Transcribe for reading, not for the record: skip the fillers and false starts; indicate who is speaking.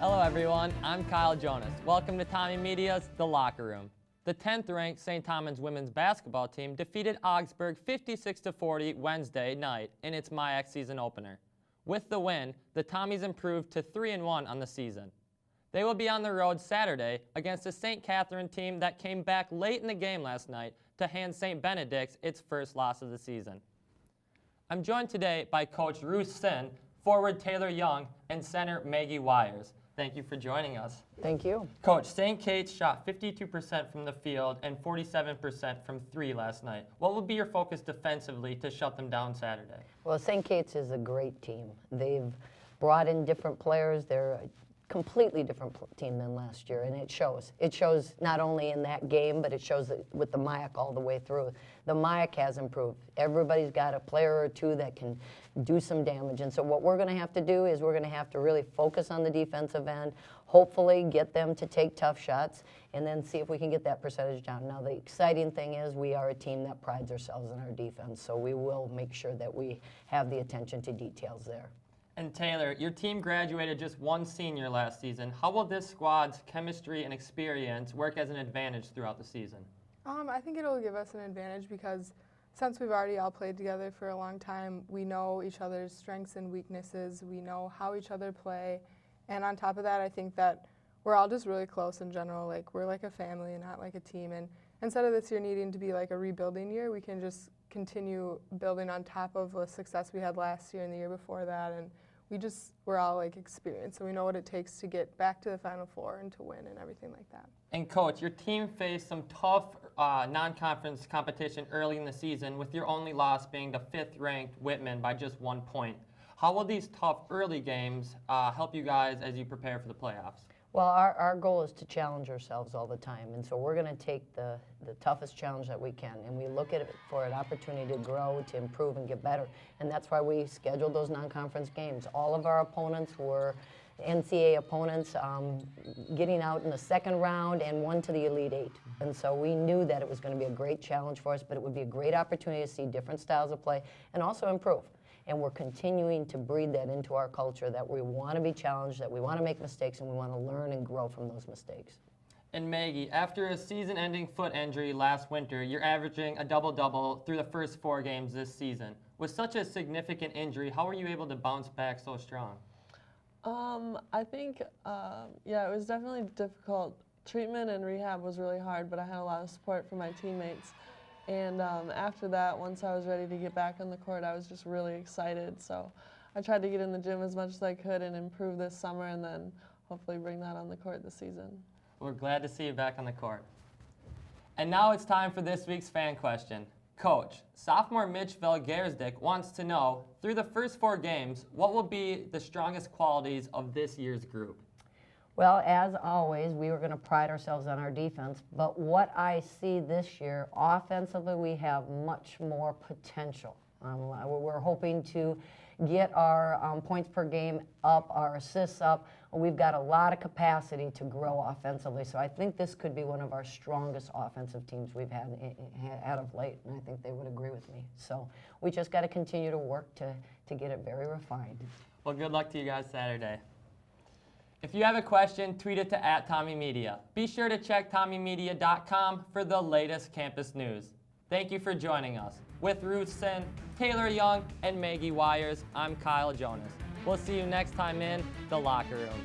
Speaker 1: Hello everyone, I'm Kyle Jonas. Welcome to Tommy Media's The Locker Room. The 10th-ranked St. Thomas women's basketball team defeated Augsburg 56-40 Wednesday night in its MIAC season opener. With the win, the Tommies improved to 3-1 on the season. They will be on the road Saturday against a St. Catherine team that came back late in the game last night to hand St. Benedict's its first loss of the season. I'm joined today by Coach Ruth Sinn, forward Taylor Young, and center Maggie Weiers. Thank you for joining us.
Speaker 2: Thank you.
Speaker 1: Coach, St. Kate's shot 52% from the field and 47% from three last night. What will be your focus defensively to shut them down Saturday?
Speaker 2: Well, St. Kate's is a great team. They've brought in different players. They're a completely different team than last year, and it shows. It shows not only in that game, but it shows with the MIAC all the way through. The MIAC has improved. Everybody's got a player or two that can do some damage, and so what we're going to have to do is we're going to have to really focus on the defensive end, hopefully get them to take tough shots, and then see if we can get that percentage down. Now, the exciting thing is we are a team that prides ourselves on our defense, so we will make sure that we have the attention to details there.
Speaker 1: And Taylor, your team graduated just one senior last season. How will this squad's chemistry and experience work as an advantage throughout the season?
Speaker 3: I think it'll give us an advantage because since we've already all played together for a long time, we know each other's strengths and weaknesses. We know how each other play. And on top of that, I think that we're all just really close in general. Like, we're like a family and not like a team. And instead of this year needing to be like a rebuilding year, we can just continue building on top of the success we had last year and the year before that. And we're all like experienced, so we know what it takes to get back to the Final Four and to win and everything like that.
Speaker 1: And Coach, your team faced some tough non-conference competition early in the season, with your only loss being the 5th-ranked Whitman by just 1 point. How will these tough early games help you guys as you prepare for the playoffs?
Speaker 2: Well, our goal is to challenge ourselves all the time, and so we're going to take the toughest challenge that we can, and we look at it for an opportunity to grow, to improve, and get better, and that's why we scheduled those non-conference games. All of our opponents were NCAA opponents, getting out in the second round and one to the Elite Eight, and so we knew that it was going to be a great challenge for us, but it would be a great opportunity to see different styles of play and also improve. And we're continuing to breed that into our culture, that we want to be challenged, that we want to make mistakes, and we want to learn and grow from those mistakes.
Speaker 1: And Maggie, after a season-ending foot injury last winter, you're averaging a double-double through the first 4 games this season. With such a significant injury, how were you able to bounce back so strong?
Speaker 4: I think, yeah, it was definitely difficult. Treatment and rehab was really hard, but I had a lot of support from my teammates. And after that, once I was ready to get back on the court, I was just really excited. So I tried to get in the gym as much as I could and improve this summer, and then hopefully bring that on the court this season.
Speaker 1: We're glad to see you back on the court. And now it's time for this week's fan question. Coach, sophomore Mitch Velgersdick wants to know, through the first 4 games, what will be the strongest qualities of this year's group?
Speaker 2: Well, as always, we were going to pride ourselves on our defense, but what I see this year, offensively, we have much more potential. We're hoping to get our points per game up, our assists up. We've got a lot of capacity to grow offensively, so I think this could be one of our strongest offensive teams we've had of late, and I think they would agree with me. So we just got to continue to work to get it very refined.
Speaker 1: Well, good luck to you guys Saturday. If you have a question, tweet it to @TommyMedia. Be sure to check TommyMedia.com for the latest campus news. Thank you for joining us. With Ruth Sinn, Taylor Young, and Maggie Weiers, I'm Kyle Jonas. We'll see you next time in The Locker Room.